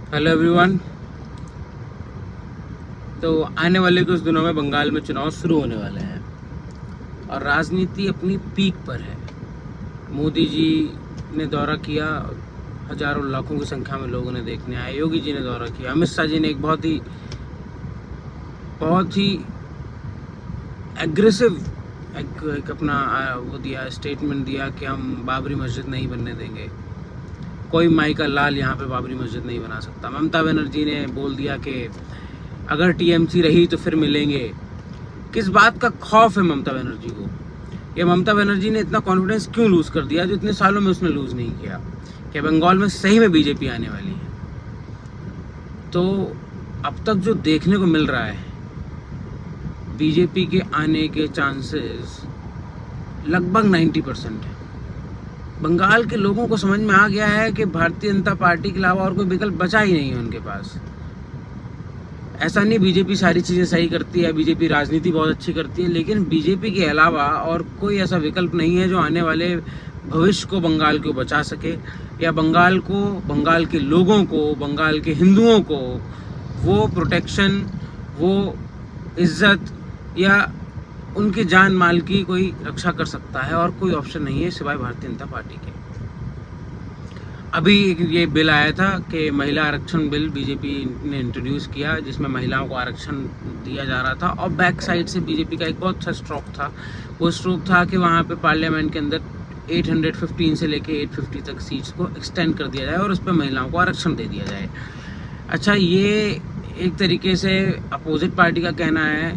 Hello everyone. तो आने वाले कुछ दिनों में बंगाल में चुनाव शुरू होने वाले हैं और राजनीति अपनी पीक पर है। मोदी जी ने दौरा किया, हजारों लाखों की संख्या में लोगों ने देखने आए। योगी जी ने दौरा किया, अमित शाह जी ने एक बहुत ही एग्रेसिव एक अपना वो दिया, स्टेटमेंट दिया कि हम बाबरी मस्जिद नहीं बनने देंगे, कोई माई का लाल यहाँ पे बाबरी मस्जिद नहीं बना सकता। ममता बनर्जी ने बोल दिया कि अगर टीएमसी रही तो फिर मिलेंगे। किस बात का खौफ है ममता बनर्जी को? या ममता बनर्जी ने इतना कॉन्फिडेंस क्यों लूज़ कर दिया जो इतने सालों में उसने लूज़ नहीं किया कि बंगाल में सही में बीजेपी आने वाली है? तो अब तक जो देखने को मिल रहा है, बीजेपी के आने के चांसेस लगभग 90% है। बंगाल के लोगों को समझ में आ गया है कि भारतीय जनता पार्टी के अलावा और कोई विकल्प बचा ही नहीं है उनके पास। ऐसा नहीं बीजेपी सारी चीज़ें सही करती है, बीजेपी राजनीति बहुत अच्छी करती है, लेकिन बीजेपी के अलावा और कोई ऐसा विकल्प नहीं है जो आने वाले भविष्य को बंगाल को बचा सके या बंगाल को, बंगाल के लोगों को, बंगाल के हिंदुओं को वो प्रोटेक्शन, वो इज्जत या उनके जान माल की कोई रक्षा कर सकता है। और कोई ऑप्शन नहीं है सिवाय भारतीय जनता पार्टी के। अभी ये बिल आया था कि महिला आरक्षण बिल बीजेपी ने इंट्रोड्यूस किया, जिसमें महिलाओं को आरक्षण दिया जा रहा था। और बैक साइड से बीजेपी का एक बहुत अच्छा स्ट्रोक था। वो स्ट्रोक था कि वहाँ पे पार्लियामेंट के अंदर 815 से लेके 850 तक सीट्स को एक्सटेंड कर दिया जाए और उस पर महिलाओं को आरक्षण दे दिया जाए। अच्छा, ये एक तरीके से अपोजिट पार्टी का कहना है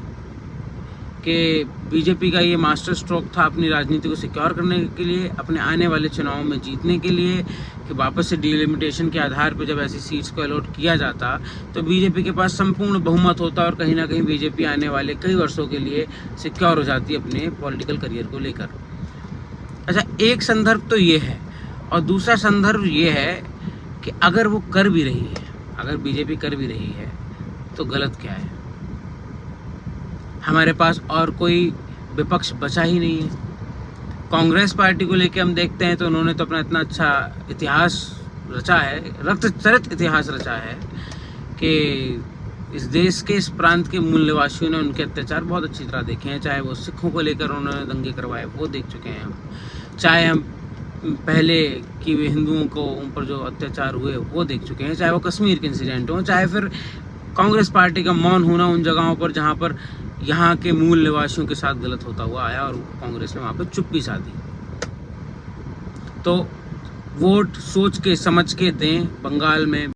कि बीजेपी का ये मास्टर स्ट्रोक था अपनी राजनीति को सिक्योर करने के लिए, अपने आने वाले चुनावों में जीतने के लिए, कि वापस से डिलिमिटेशन के आधार पर जब ऐसी सीट्स को अलॉट किया जाता तो बीजेपी के पास संपूर्ण बहुमत होता और कहीं ना कहीं बीजेपी आने वाले कई वर्षों के लिए सिक्योर हो जाती अपने पॉलिटिकल करियर को लेकर। अच्छा, एक संदर्भ तो ये है, और दूसरा संदर्भ ये है कि अगर वो कर भी रही है, अगर बीजेपी कर भी रही है तो गलत क्या है? हमारे पास और कोई विपक्ष बचा ही नहीं है। कांग्रेस पार्टी को लेके हम देखते हैं तो उन्होंने तो अपना इतना अच्छा इतिहास रचा है, रक्तचरित इतिहास रचा है कि इस देश के, इस प्रांत के मूल निवासियों ने उनके अत्याचार बहुत अच्छी तरह देखे हैं। चाहे वो सिखों को लेकर उन्होंने दंगे करवाए, वो देख चुके हैं हम। चाहे हम पहले कि वे हिंदुओं को ऊपर जो अत्याचार हुए वो देख चुके हैं। चाहे वो कश्मीर के इंसिडेंट हो, चाहे फिर कांग्रेस पार्टी का मौन होना उन जगहों पर जहाँ पर यहाँ के मूल निवासियों के साथ गलत होता हुआ आया और कांग्रेस ने वहाँ पे चुप्पी साधी। तो वोट सोच के समझ के दें बंगाल में।